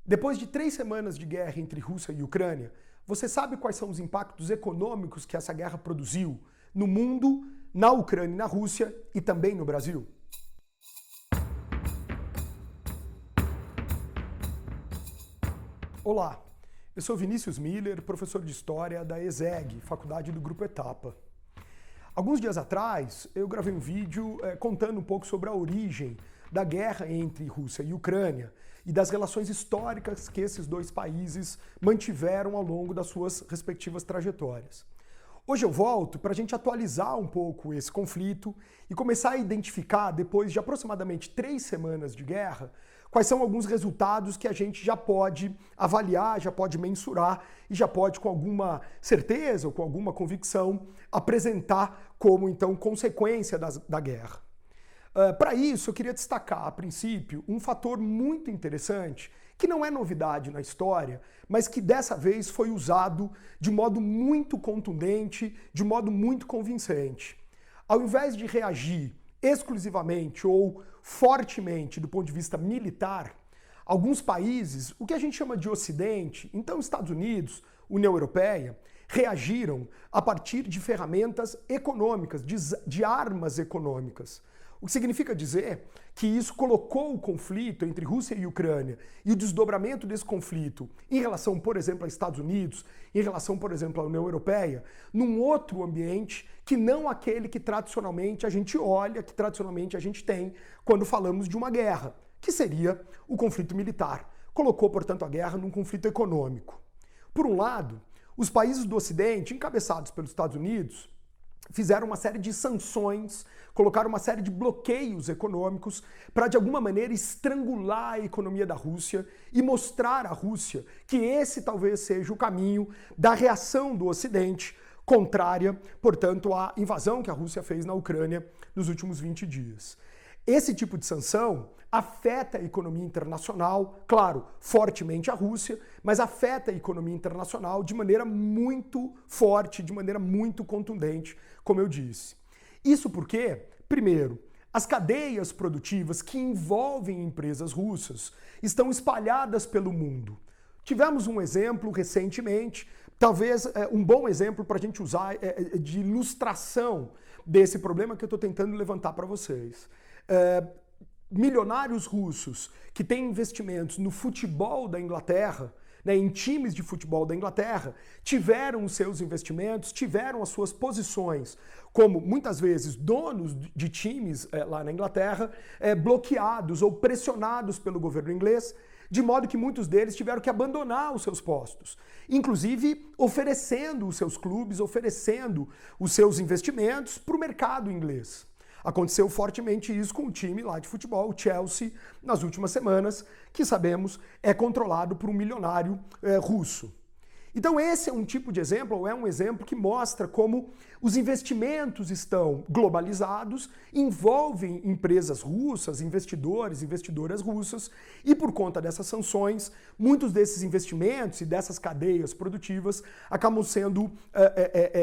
Depois de 3 semanas de guerra entre Rússia e Ucrânia, você sabe quais são os impactos econômicos que essa guerra produziu no mundo, na Ucrânia e na Rússia e também no Brasil? Olá, eu sou Vinícius Miller, professor de História da ESEG, Faculdade do Grupo Etapa. Alguns dias atrás, eu gravei um vídeo contando um pouco sobre a origem da guerra entre Rússia e Ucrânia e das relações históricas que esses dois países mantiveram ao longo das suas respectivas trajetórias. Hoje eu volto para a gente atualizar um pouco esse conflito e começar a identificar, depois de aproximadamente 3 semanas de guerra, quais são alguns resultados que a gente já pode avaliar, já pode mensurar e já pode, com alguma certeza ou com alguma convicção, apresentar como, então, consequência da guerra. Para isso, eu queria destacar, a princípio, um fator muito interessante, que não é novidade na história, mas que dessa vez foi usado de modo muito contundente, de modo muito convincente. Ao invés de reagir exclusivamente ou fortemente do ponto de vista militar, alguns países, o que a gente chama de Ocidente, então Estados Unidos, União Europeia, reagiram a partir de ferramentas econômicas, de armas econômicas. O que significa dizer que isso colocou o conflito entre Rússia e Ucrânia e o desdobramento desse conflito em relação, por exemplo, a Estados Unidos, em relação, por exemplo, à União Europeia, num outro ambiente que não aquele que tradicionalmente a gente olha, que tradicionalmente a gente tem quando falamos de uma guerra, que seria o conflito militar. Colocou, portanto, a guerra num conflito econômico. Por um lado, os países do Ocidente, encabeçados pelos Estados Unidos, fizeram uma série de sanções, colocaram uma série de bloqueios econômicos para, de alguma maneira, estrangular a economia da Rússia e mostrar à Rússia que esse talvez seja o caminho da reação do Ocidente contrária, portanto, à invasão que a Rússia fez na Ucrânia nos últimos 20 dias. Esse tipo de sanção afeta a economia internacional, claro, fortemente a Rússia, mas afeta a economia internacional de maneira muito forte, de maneira muito contundente, como eu disse. Isso porque, primeiro, as cadeias produtivas que envolvem empresas russas estão espalhadas pelo mundo. Tivemos um exemplo recentemente, talvez um bom exemplo para a gente usar de ilustração desse problema que eu estou tentando levantar para vocês. Milionários russos que têm investimentos no futebol da Inglaterra, em times de futebol da Inglaterra, tiveram os seus investimentos, tiveram as suas posições como, muitas vezes, donos de times lá na Inglaterra, bloqueados ou pressionados pelo governo inglês, de modo que muitos deles tiveram que abandonar os seus postos, inclusive oferecendo os seus clubes, oferecendo os seus investimentos para o mercado inglês. Aconteceu fortemente isso com o time lá de futebol, o Chelsea, nas últimas semanas, que sabemos é controlado por um milionário russo. Então esse é um tipo de exemplo, ou é um exemplo que mostra como os investimentos estão globalizados, envolvem empresas russas, investidores, investidoras russas, e por conta dessas sanções, muitos desses investimentos e dessas cadeias produtivas acabam sendo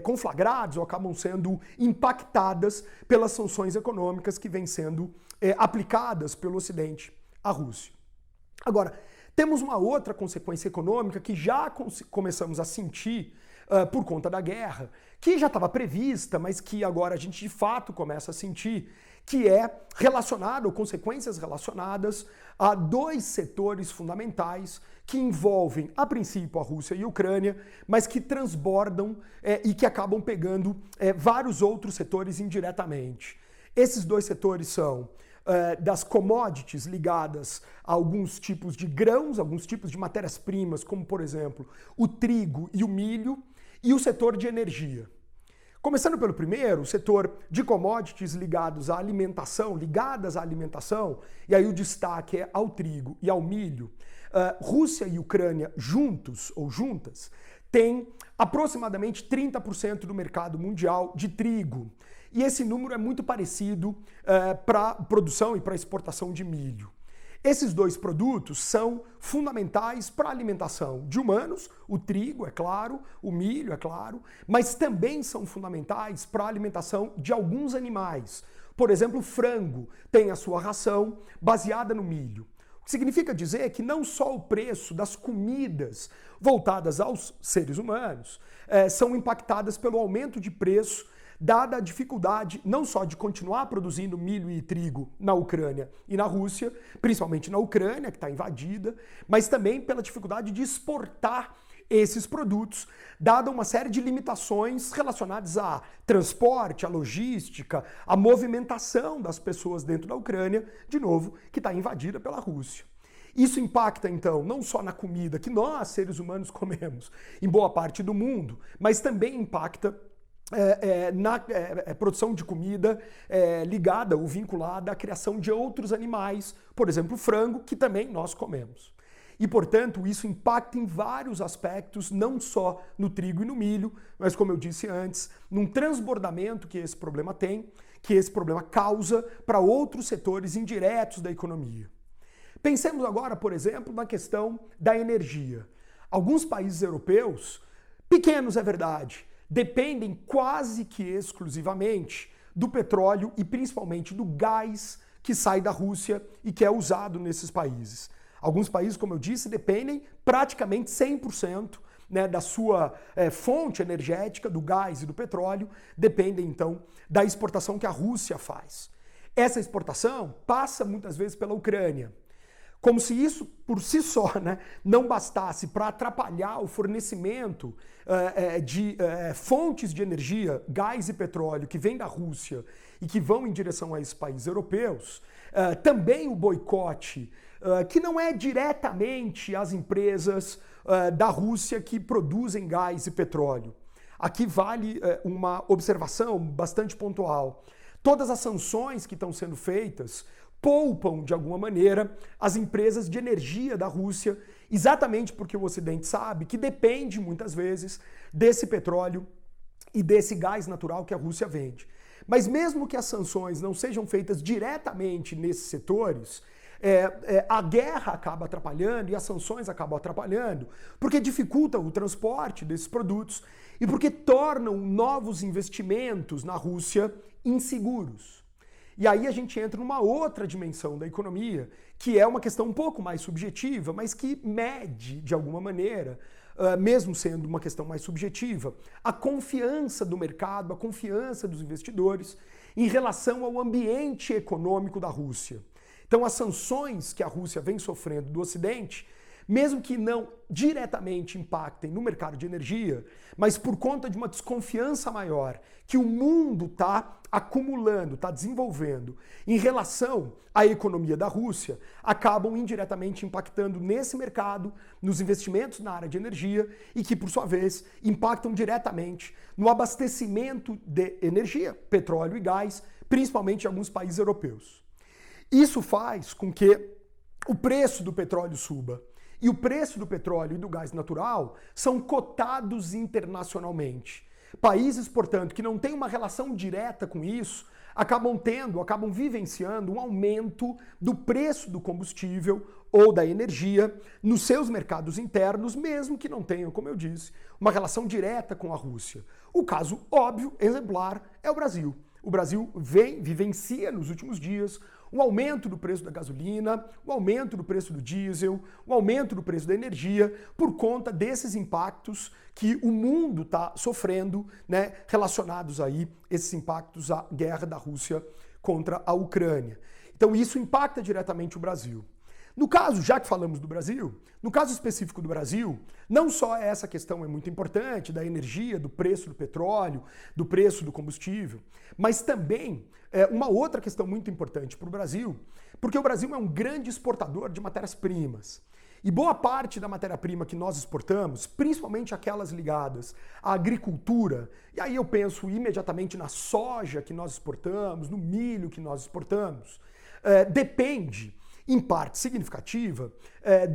conflagrados ou acabam sendo impactadas pelas sanções econômicas que vêm sendo aplicadas pelo Ocidente à Rússia. Agora, temos uma outra consequência econômica que já começamos a sentir por conta da guerra, que já estava prevista, mas que agora a gente de fato começa a sentir, que é relacionado, ou consequências relacionadas a 2 setores fundamentais que envolvem, a princípio, a Rússia e a Ucrânia, mas que transbordam e que acabam pegando vários outros setores indiretamente. Esses 2 setores são das commodities ligadas a alguns tipos de grãos, alguns tipos de matérias-primas, como, por exemplo, o trigo e o milho, e o setor de energia. Começando pelo primeiro, o setor de commodities ligadas à alimentação, e aí o destaque é ao trigo e ao milho. Rússia e Ucrânia juntos ou juntas têm aproximadamente 30% do mercado mundial de trigo. E esse número é muito parecido para a produção e para a exportação de milho. Esses 2 produtos são fundamentais para a alimentação de humanos, o trigo, é claro, o milho, é claro, mas também são fundamentais para a alimentação de alguns animais. Por exemplo, o frango tem a sua ração baseada no milho. O que significa dizer que não só o preço das comidas voltadas aos seres humanos são impactadas pelo aumento de preço, dada a dificuldade não só de continuar produzindo milho e trigo na Ucrânia e na Rússia, principalmente na Ucrânia, que está invadida, mas também pela dificuldade de exportar esses produtos, dada uma série de limitações relacionadas a transporte, a logística, a movimentação das pessoas dentro da Ucrânia, de novo, que está invadida pela Rússia. Isso impacta, então, não só na comida que nós, seres humanos, comemos em boa parte do mundo, mas também impacta na produção de comida ligada ou vinculada à criação de outros animais, por exemplo, frango, que também nós comemos. E, portanto, isso impacta em vários aspectos, não só no trigo e no milho, mas, como eu disse antes, num transbordamento que esse problema tem, que esse problema causa para outros setores indiretos da economia. Pensemos agora, por exemplo, na questão da energia. Alguns países europeus, pequenos é verdade, dependem quase que exclusivamente do petróleo e principalmente do gás que sai da Rússia e que é usado nesses países. Alguns países, como eu disse, dependem praticamente 100%, da sua fonte energética, do gás e do petróleo, dependem então da exportação que a Rússia faz. Essa exportação passa muitas vezes pela Ucrânia. Como se isso por si só não bastasse para atrapalhar o fornecimento de fontes de energia, gás e petróleo que vem da Rússia e que vão em direção a esses países europeus, também o boicote, que não é diretamente às empresas da Rússia que produzem gás e petróleo. Aqui vale uma observação bastante pontual. Todas as sanções que estão sendo feitas poupam, de alguma maneira, as empresas de energia da Rússia, exatamente porque o Ocidente sabe que depende, muitas vezes, desse petróleo e desse gás natural que a Rússia vende. Mas mesmo que as sanções não sejam feitas diretamente nesses setores, a guerra acaba atrapalhando e as sanções acabam atrapalhando, porque dificultam o transporte desses produtos e porque tornam novos investimentos na Rússia inseguros. E aí a gente entra numa outra dimensão da economia, que é uma questão um pouco mais subjetiva, mas que mede, de alguma maneira, mesmo sendo uma questão mais subjetiva, a confiança do mercado, a confiança dos investidores em relação ao ambiente econômico da Rússia. Então, as sanções que a Rússia vem sofrendo do Ocidente, mesmo que não diretamente impactem no mercado de energia, mas por conta de uma desconfiança maior que o mundo está acumulando, está desenvolvendo em relação à economia da Rússia, acabam indiretamente impactando nesse mercado, nos investimentos na área de energia e que, por sua vez, impactam diretamente no abastecimento de energia, petróleo e gás, principalmente em alguns países europeus. Isso faz com que o preço do petróleo suba. E o preço do petróleo e do gás natural são cotados internacionalmente. Países, portanto, que não têm uma relação direta com isso, acabam vivenciando um aumento do preço do combustível ou da energia nos seus mercados internos, mesmo que não tenham, como eu disse, uma relação direta com a Rússia. O caso óbvio, exemplar, é o Brasil. O Brasil vivencia nos últimos dias um aumento do preço da gasolina, um aumento do preço do diesel, um aumento do preço da energia, por conta desses impactos que o mundo está sofrendo, relacionados aí, esses impactos à guerra da Rússia contra a Ucrânia. Então isso impacta diretamente o Brasil. No caso, já que falamos do Brasil, no caso específico do Brasil, não só essa questão é muito importante, da energia, do preço do petróleo, do preço do combustível, mas também uma outra questão muito importante para o Brasil, porque o Brasil é um grande exportador de matérias-primas. E boa parte da matéria-prima que nós exportamos, principalmente aquelas ligadas à agricultura, e aí eu penso imediatamente na soja que nós exportamos, no milho que nós exportamos, depende, em parte significativa,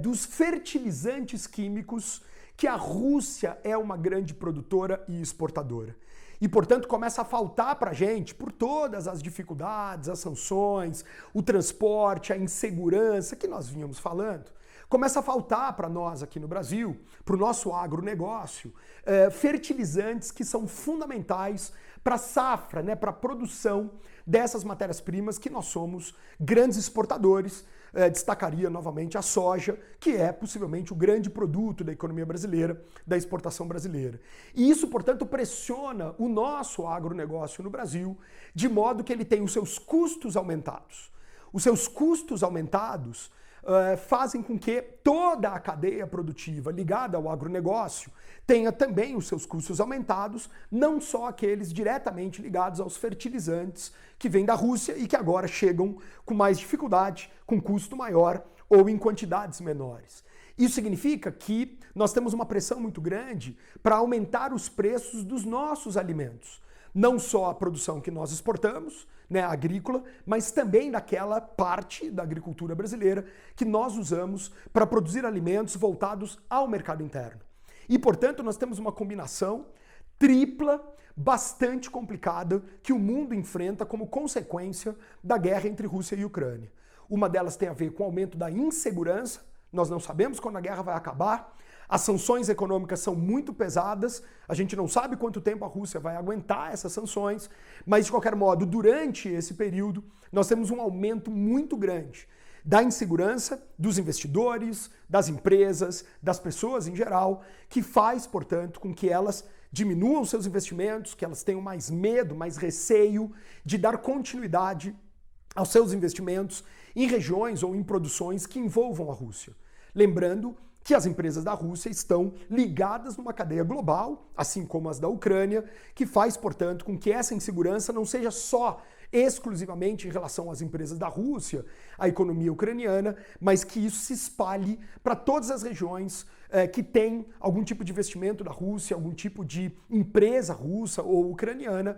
dos fertilizantes químicos que a Rússia é uma grande produtora e exportadora. E, portanto, começa a faltar para a gente, por todas as dificuldades, as sanções, o transporte, a insegurança que nós vínhamos falando, começa a faltar para nós aqui no Brasil, para o nosso agronegócio, fertilizantes que são fundamentais para a safra, para a produção dessas matérias-primas que nós somos grandes exportadores, destacaria novamente a soja, que é possivelmente o grande produto da economia brasileira, da exportação brasileira. E isso, portanto, pressiona o nosso agronegócio no Brasil, de modo que ele tem os seus custos aumentados. Os seus custos aumentados fazem com que toda a cadeia produtiva ligada ao agronegócio tenha também os seus custos aumentados, não só aqueles diretamente ligados aos fertilizantes que vêm da Rússia e que agora chegam com mais dificuldade, com custo maior ou em quantidades menores. Isso significa que nós temos uma pressão muito grande para aumentar os preços dos nossos alimentos. Não só a produção que nós exportamos, né, agrícola, mas também daquela parte da agricultura brasileira que nós usamos para produzir alimentos voltados ao mercado interno. E, portanto, nós temos uma combinação tripla, bastante complicada, que o mundo enfrenta como consequência da guerra entre Rússia e Ucrânia. Uma delas tem a ver com o aumento da insegurança, nós não sabemos quando a guerra vai acabar. As sanções econômicas são muito pesadas, a gente não sabe quanto tempo a Rússia vai aguentar essas sanções, mas de qualquer modo, durante esse período, nós temos um aumento muito grande da insegurança dos investidores, das empresas, das pessoas em geral, que faz, portanto, com que elas diminuam seus investimentos, que elas tenham mais medo, mais receio de dar continuidade aos seus investimentos em regiões ou em produções que envolvam a Rússia. Lembrando que as empresas da Rússia estão ligadas numa cadeia global, assim como as da Ucrânia, que faz, portanto, com que essa insegurança não seja só exclusivamente em relação às empresas da Rússia, à economia ucraniana, mas que isso se espalhe para todas as regiões que têm algum tipo de investimento da Rússia, algum tipo de empresa russa ou ucraniana,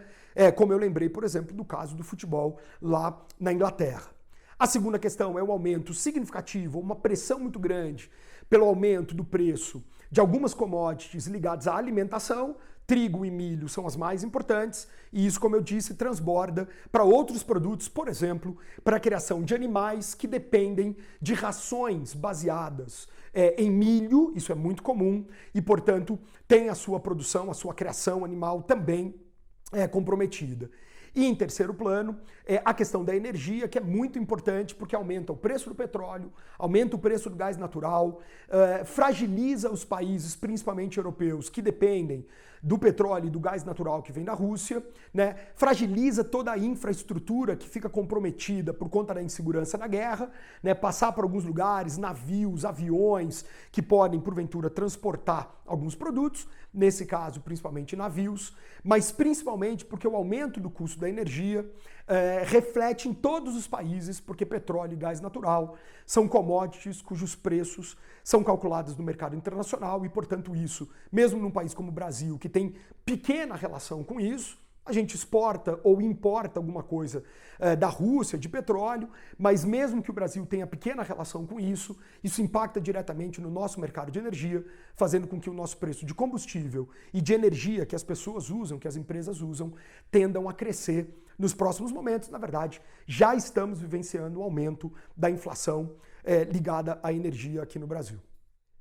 como eu lembrei, por exemplo, do caso do futebol lá na Inglaterra. A segunda questão é o aumento significativo, uma pressão muito grande pelo aumento do preço de algumas commodities ligadas à alimentação. Trigo e milho são as mais importantes e isso, como eu disse, transborda para outros produtos, por exemplo, para a criação de animais que dependem de rações baseadas em milho, isso é muito comum, e, portanto, tem a sua produção, a sua criação animal também comprometida. E em terceiro plano, a questão da energia, que é muito importante porque aumenta o preço do petróleo, aumenta o preço do gás natural, fragiliza os países, principalmente europeus, que dependem do petróleo e do gás natural que vem da Rússia, né? Fragiliza toda a infraestrutura que fica comprometida por conta da insegurança da guerra, né? Passar por alguns lugares, navios, aviões que podem, porventura, transportar alguns produtos, nesse caso, principalmente navios, mas principalmente porque o aumento do custo da energia reflete em todos os países, porque petróleo e gás natural são commodities cujos preços são calculados no mercado internacional e, portanto, isso, mesmo num país como o Brasil, que tem pequena relação com isso, a gente exporta ou importa alguma coisa da Rússia, de petróleo, mas mesmo que o Brasil tenha pequena relação com isso, isso impacta diretamente no nosso mercado de energia, fazendo com que o nosso preço de combustível e de energia que as pessoas usam, que as empresas usam, tendam a crescer nos próximos momentos. Na verdade, já estamos vivenciando o aumento da inflação ligada à energia aqui no Brasil.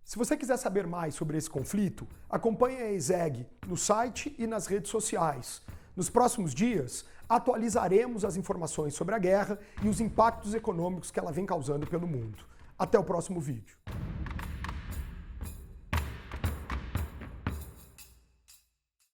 Se você quiser saber mais sobre esse conflito, acompanhe a ESEG no site e nas redes sociais. Nos próximos dias, atualizaremos as informações sobre a guerra e os impactos econômicos que ela vem causando pelo mundo. Até o próximo vídeo.